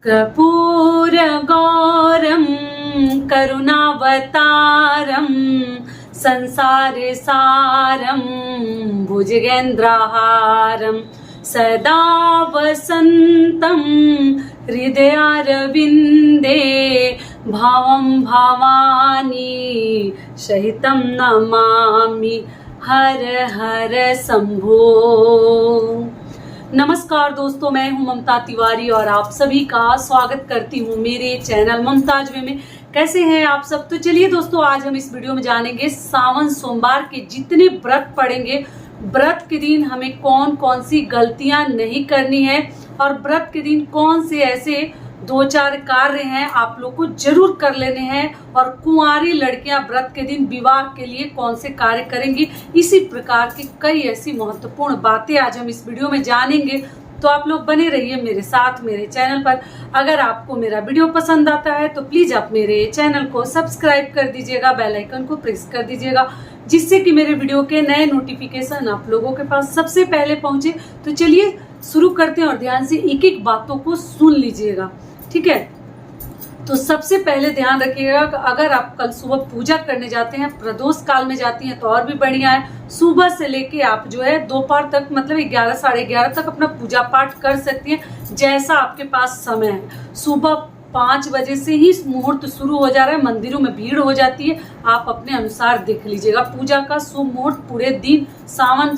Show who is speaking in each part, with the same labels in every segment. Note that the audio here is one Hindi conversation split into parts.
Speaker 1: कर्पूरगौरं करुणावतारं संसारसारं भुजगेन्द्रहारं सदा वसन्तं हृदयारविन्दे भावं भवानी सहितं नमामि हर हर शंभो। नमस्कार दोस्तों, मैं हूं ममता तिवारी और आप सभी का स्वागत करती हूं मेरे चैनल ममताज वे में। कैसे हैं आप सब? तो चलिए दोस्तों, आज हम इस वीडियो में जानेंगे सावन सोमवार के जितने व्रत पड़ेंगे, व्रत के दिन हमें कौन कौन सी गलतियां नहीं करनी है और व्रत के दिन कौन से ऐसे 2-4 कार्य हैं आप लोग को जरूर कर लेने हैं, और कुंवारी लड़कियां व्रत के दिन विवाह के लिए कौन से कार्य करेंगी। इसी प्रकार की कई ऐसी महत्वपूर्ण बातें आज हम इस वीडियो में जानेंगे। तो आप लोग बने रहिए मेरे साथ मेरे चैनल पर। अगर आपको मेरा वीडियो पसंद आता है तो प्लीज आप मेरे चैनल को सब्सक्राइब कर दीजिएगा, बेल आइकन को प्रेस कर दीजिएगा, जिससे कि मेरे वीडियो के नए नोटिफिकेशन आप लोगों के पास सबसे पहले पहुंचे। तो चलिए शुरू करते हैं और ध्यान से एक एक बातों को सुन लीजिएगा, ठीक है। तो सबसे पहले ध्यान रखिएगा कि अगर आप कल सुबह पूजा करने जाते हैं, प्रदोष काल में जाती हैं तो और भी बढ़िया है। सुबह से लेके आप जो है दोपहर तक, मतलब 11 साढ़े 11 तक अपना पूजा पाठ कर सकती हैं, जैसा आपके पास समय है। सुबह 5 बजे से ही मुहूर्त शुरू हो जा रहा है, मंदिरों में भीड़ हो जाती है, आप अपने अनुसार देख लीजिएगा। पूजा का शुभ मुहूर्त पूरे दिन सावन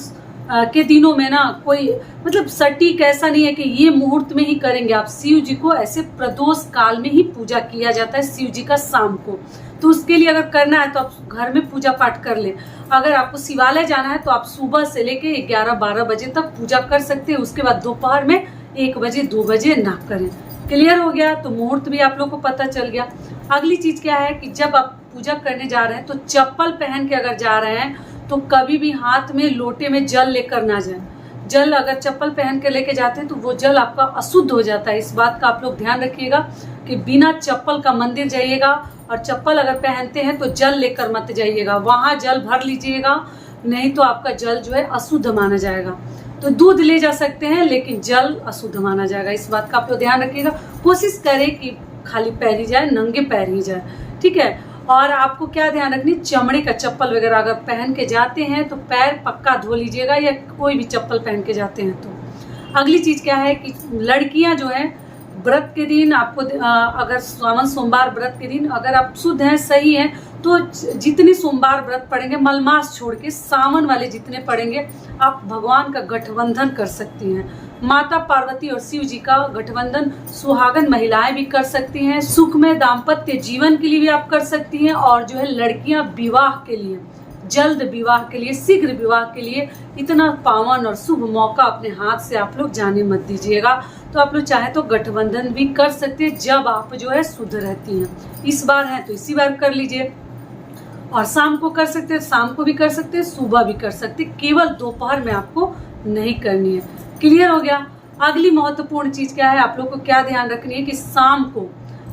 Speaker 1: के दिनों में ना कोई मतलब सटीक ऐसा नहीं है कि ये मुहूर्त में ही करेंगे आप। शिव जी को ऐसे प्रदोष काल में ही पूजा किया जाता है, शिव जी का शाम को। तो उसके लिए अगर करना है तो आप घर में पूजा पाठ कर ले। अगर आपको शिवालय जाना है तो आप सुबह से लेके 11-12 बजे तक पूजा कर सकते हैं। उसके बाद दोपहर में 1 बजे 2 बजे ना करें। क्लियर हो गया? तो मुहूर्त भी आप लोग को पता चल गया। अगली चीज क्या है कि जब आप पूजा करने जा रहे हैं तो चप्पल पहन के अगर जा रहे हैं तो कभी भी हाथ में लोटे में जल लेकर ना जाएं। जल अगर चप्पल पहन के लेके जाते हैं तो वो जल आपका अशुद्ध हो जाता है। इस बात का आप लोग ध्यान रखिएगा कि बिना चप्पल का मंदिर जाइएगा, और चप्पल अगर पहनते हैं तो जल लेकर मत जाइएगा, वहां जल भर लीजिएगा, नहीं तो आपका जल जो है अशुद्ध माना जाएगा। तो दूध ले जा सकते हैं लेकिन जल अशुद्ध माना जाएगा। इस बात का आप लोग ध्यान रखिएगा। कोशिश करें कि खाली पैर ही जाए, नंगे पैर ही जाए, ठीक है। और आपको क्या ध्यान रखनी, चमड़े का चप्पल वगैरह अगर पहन के जाते हैं तो पैर पक्का धो लीजिएगा, या कोई भी चप्पल पहन के जाते हैं तो। अगली चीज क्या है कि लड़कियां जो है व्रत के दिन आपको अगर सावन सोमवार व्रत के दिन अगर आप शुद्ध हैं, सही हैं, तो जितने सोमवार व्रत पड़ेंगे मलमास छोड़ के सावन वाले जितने पड़ेंगे आप भगवान का गठबंधन कर सकती हैं। माता पार्वती और शिव जी का गठबंधन सुहागन महिलाएं भी कर सकती हैं, सुखमय दाम्पत्य जीवन के लिए भी आप कर सकती हैं, और जो है लड़कियां विवाह के लिए, जल्द विवाह के लिए, शीघ्र विवाह के लिए इतना पावन और शुभ मौका अपने हाथ से आप लोग जाने मत दीजिएगा। तो आप लोग चाहे तो गठबंधन भी कर सकते हैं जब आप जो है शुद्ध रहती हैं। इस बार है तो इसी बार कर लीजिए, और शाम को कर सकते हैं, शाम को भी कर सकते हैं, सुबह भी कर सकते हैं, केवल दोपहर में आपको नहीं करनी है। क्लियर हो गया? अगली महत्वपूर्ण चीज क्या है, आप लोग को क्या ध्यान रखनी है कि शाम को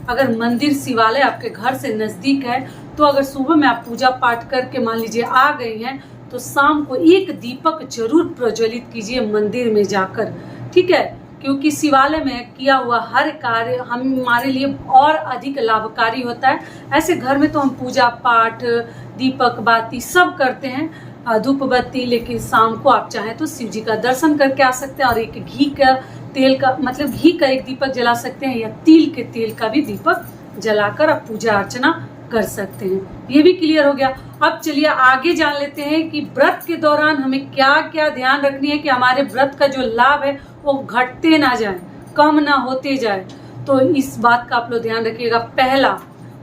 Speaker 1: अगर मंदिर शिवालय आपके घर से नजदीक है तो अगर सुबह में आप पूजा पाठ करके मान लीजिए आ गई हैं तो शाम को एक दीपक जरूर प्रज्वलित कीजिए मंदिर में जाकर, ठीक है। क्योंकि शिवालय में किया हुआ हर कार्य हमारे लिए और अधिक लाभकारी होता है। ऐसे घर में तो हम पूजा पाठ, दीपक बाती सब करते हैं, धूप बत्ती, लेकिन शाम को आप चाहें तो शिव जी का दर्शन करके आ सकते हैं, और एक घी का तेल का मतलब घी का एक दीपक जला सकते हैं, या तिल के तेल का भी दीपक जलाकर आप पूजा अर्चना कर सकते हैं। ये भी क्लियर हो गया। अब चलिए आगे जान लेते हैं कि व्रत के दौरान हमें क्या क्या ध्यान रखनी है कि हमारे व्रत का जो लाभ है वो घटते ना जाए, कम ना होते जाए। तो इस बात का आप लोग ध्यान रखिएगा। पहला,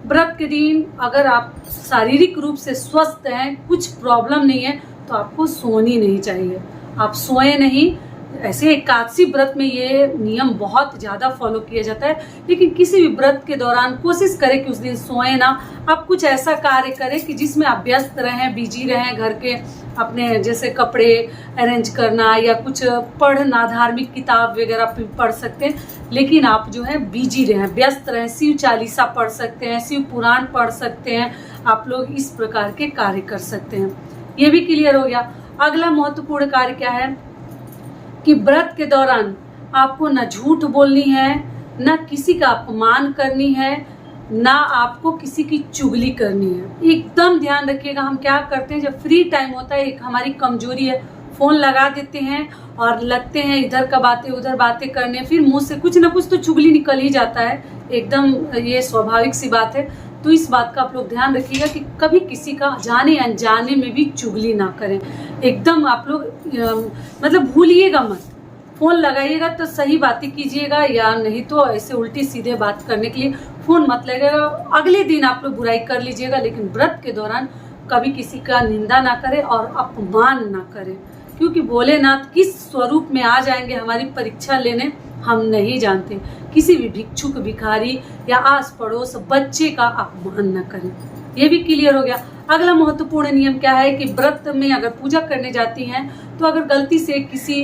Speaker 1: व्रत के दिन अगर आप शारीरिक रूप से स्वस्थ हैं, कुछ प्रॉब्लम नहीं है, तो आपको सोनी नहीं चाहिए। आप सोए नहीं। ऐसे एकादशी व्रत में ये नियम बहुत ज्यादा फॉलो किया जाता है, लेकिन किसी भी व्रत के दौरान कोशिश करें कि उस दिन सोए ना। आप कुछ ऐसा कार्य करें कि जिसमें आप व्यस्त रहें, बिजी रहें, घर के अपने जैसे कपड़े अरेंज करना या कुछ पढ़ना, धार्मिक किताब वगैरह पढ़ सकते हैं, लेकिन आप जो है बिजी रहें, व्यस्त रहें। शिव चालीसा पढ़ सकते हैं, शिव पुराण पढ़ सकते हैं, आप लोग इस प्रकार के कार्य कर सकते हैं। ये भी क्लियर हो गया। अगला महत्वपूर्ण कार्य क्या है कि व्रत के दौरान आपको न झूठ बोलनी है, ना किसी का अपमान करनी है, ना आपको किसी की चुगली करनी है। एकदम ध्यान रखिएगा। हम क्या करते हैं, जब फ्री टाइम होता है, एक हमारी कमजोरी है, फोन लगा देते हैं और लगते हैं इधर का बातें उधर बातें करने, फिर मुंह से कुछ ना कुछ तो चुगली निकल ही जाता है। एकदम ये स्वाभाविक सी बात है। तो इस बात का आप लोग ध्यान रखिएगा कि कभी किसी का जाने अनजाने में भी चुगली ना करें। एकदम आप लोग मतलब भूलिएगा मत। फोन लगाइएगा तो सही बातें कीजिएगा, या नहीं तो ऐसे उल्टी सीधे बात करने के लिए फोन मत लगेगा। अगले दिन आप लोग बुराई कर लीजिएगा, लेकिन व्रत के दौरान कभी किसी का निंदा ना करें और अपमान ना करें, क्योंकि भोलेनाथ किस स्वरूप में आ जाएंगे हमारी परीक्षा लेने हम नहीं जानते। किसी भी भिक्षुक, भिखारी या आस पड़ोस बच्चे का अपमान न करें। ये भी क्लियर हो गया। अगला महत्वपूर्ण नियम क्या है कि व्रत में अगर पूजा करने जाती हैं तो अगर गलती से किसी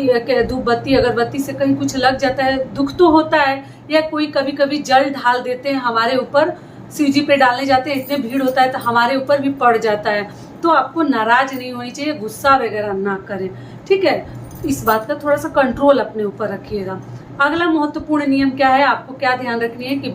Speaker 1: धूप बत्ती अगरबत्ती से कहीं कुछ लग जाता है, दुख तो होता है, या कोई कभी कभी जल ढाल देते हैं हमारे ऊपर, शिव जी पे डालने जाते हैं, इतने भीड़ होता है तो हमारे ऊपर भी पड़ जाता है, तो आपको नाराज नहीं होनी चाहिए, गुस्सा वगैरह ना करें। ठीक है, इस बात का थोड़ा सा कंट्रोल अपने ऊपर रखिएगा। अगला महत्वपूर्ण नियम क्या है, आपको क्या ध्यान रखनी है कि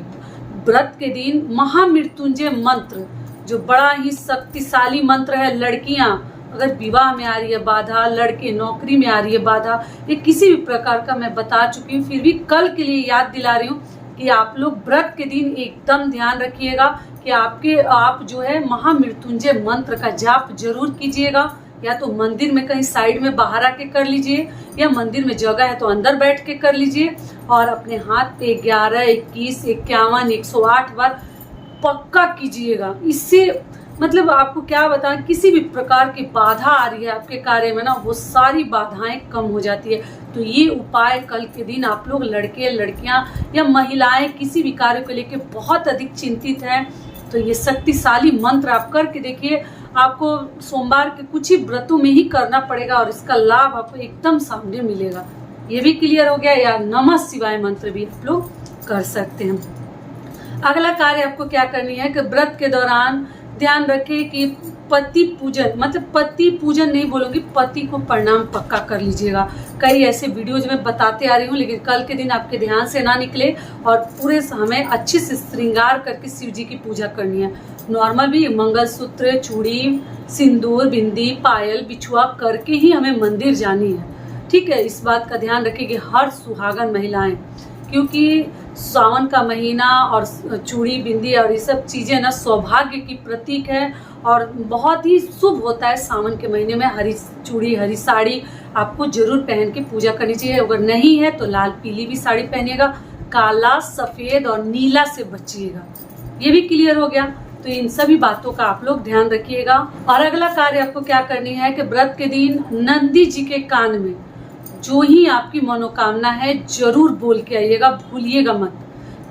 Speaker 1: व्रत के दिन महामृत्युंजय मंत्र, जो बड़ा ही शक्तिशाली मंत्र है, लड़कियां अगर विवाह में आ रही है बाधा, लड़के नौकरी में आ रही है बाधा, ये किसी भी प्रकार का मैं बता चुकी हूँ, फिर भी कल के लिए याद दिला रही हूँ कि आप लोग व्रत के दिन एकदम ध्यान रखिएगा कि आप जो है महामृत्युंजय मंत्र का जाप जरूर कीजिएगा। या तो मंदिर में कहीं साइड में बाहर आके कर लीजिए, या मंदिर में जगह है तो अंदर बैठ के कर लीजिए, और अपने हाथ पे 11, 21, 51, 108 बार पक्का कीजिएगा। इससे मतलब आपको क्या बताएं, किसी भी प्रकार की बाधा आ रही है आपके कार्य में ना, वो सारी बाधाएं कम हो जाती है। तो ये उपाय कल के दिन आप लोग लड़के लड़कियां या महिलाएं किसी भी कार्य को लेकर बहुत अधिक चिंतित हैं, तो ये शक्तिशाली मंत्र आप करके देखिए। आपको सोमवार के कुछ ही व्रतों में ही करना पड़ेगा और इसका लाभ आपको एकदम सामने मिलेगा। ये भी क्लियर हो गया। या नमः शिवाय मंत्र भी आप लोग कर सकते हैं। अगला कार्य आपको क्या करनी है कि व्रत के दौरान ध्यान रखें कि पति पूजन, मतलब पति पूजन नहीं बोलूंगी, पति को प्रणाम पक्का कर लीजिएगा। कई ऐसे वीडियोज में बताते आ रही हूँ, लेकिन कल के दिन आपके ध्यान से ना निकले, और पूरे हमें अच्छे से श्रृंगार करके शिव जी की पूजा करनी है। नॉर्मल भी मंगलसूत्र, चूड़ी, सिंदूर, बिंदी, पायल, बिछुआ करके ही हमें मंदिर जानी है। ठीक है, इस बात का ध्यान रखें हर सुहागन महिलाएं, क्योंकि सावन का महीना और चूड़ी, बिंदी और ये सब चीजें ना सौभाग्य की प्रतीक है और बहुत ही शुभ होता है। सावन के महीने में हरी चूड़ी, हरी साड़ी आपको जरूर पहन के पूजा करनी चाहिए। अगर नहीं है तो लाल पीली भी साड़ी पहनिएगा, काला, सफेद और नीला से बचिएगा। ये भी क्लियर हो गया। तो इन सभी बातों का आप लोग ध्यान रखिएगा। और अगला कार्य आपको क्या करनी है कि व्रत के दिन नंदी जी के कान में जो ही आपकी मनोकामना है जरूर बोल के आइएगा, भूलिएगा मत,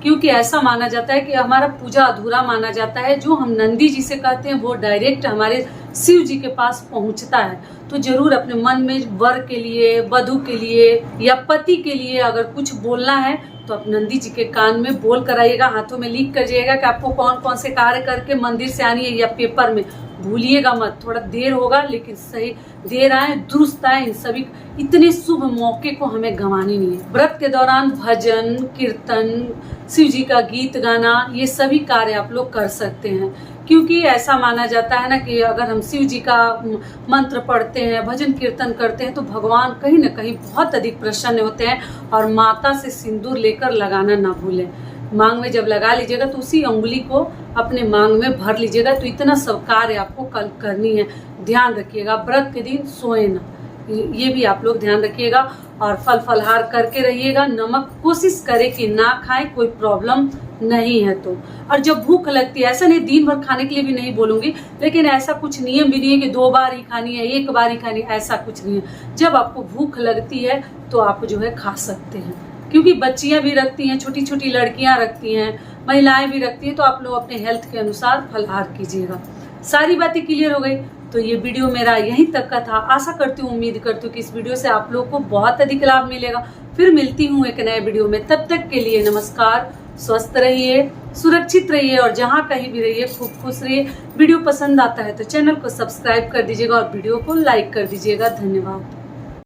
Speaker 1: क्योंकि ऐसा माना जाता है कि हमारा पूजा अधूरा माना जाता है। जो हम नंदी जी से कहते हैं वो डायरेक्ट हमारे शिव जी के पास पहुंचता है। तो जरूर अपने मन में वर के लिए, वधू के लिए या पति के लिए अगर कुछ बोलना है तो आप नंदी जी के कान में बोल कर आइएगा। हाथों में लिख कर जाइएगा कि आपको कौन कौन से कार्य करके मंदिर से आनी है, या पेपर में, भूलिएगा मत। थोड़ा देर होगा लेकिन सही देर आए दुरुस्त आए। इन सभी इतने शुभ मौके को हमें गंवानी नहीं है। व्रत के दौरान भजन, कीर्तन, शिव जी का गीत गाना, ये सभी कार्य आप लोग कर सकते हैं, क्योंकि ऐसा माना जाता है ना कि अगर हम शिव जी का मंत्र पढ़ते हैं, भजन कीर्तन करते हैं, तो भगवान कहीं ना कहीं बहुत अधिक प्रसन्न होते हैं। और माता से सिंदूर लेकर लगाना ना भूलें। मांग में जब लगा लीजिएगा तो उसी अंगुली को अपने मांग में भर लीजिएगा। तो इतना सब कार्य आपको कल करनी है। ध्यान रखिएगा व्रत के दिन सोए ना, ये भी आप लोग ध्यान रखिएगा। और फल फलहार करके रहिएगा। नमक कोशिश करें कि ना खाएं, कोई प्रॉब्लम नहीं है तो। और जब भूख लगती है, ऐसा नहीं दिन भर खाने के लिए भी नहीं बोलूंगी, लेकिन ऐसा कुछ नियम भी नहीं है कि 2 बार ही खानी है, 1 बार ही खानी है, ऐसा कुछ नहीं है। जब आपको भूख लगती है तो आप जो है खा सकते हैं, क्योंकि बच्चियां भी रखती हैं, छोटी छोटी लड़कियां रखती हैं, महिलाएं भी रखती हैं। तो आप लोग अपने हेल्थ के अनुसार फलहार कीजिएगा। सारी बातें क्लियर हो गई। तो ये वीडियो मेरा यहीं तक का था। आशा करती हूँ, उम्मीद करती हूँ कि इस वीडियो से आप लोग को बहुत अधिक लाभ मिलेगा। फिर मिलती हूँ एक नए वीडियो में। तब तक के लिए नमस्कार। स्वस्थ रहिए, सुरक्षित रहिए और जहाँ कहीं भी रहिए खूब खुश रहिए। वीडियो पसंद आता है तो चैनल को सब्सक्राइब कर दीजिएगा और वीडियो को लाइक कर दीजिएगा। धन्यवाद।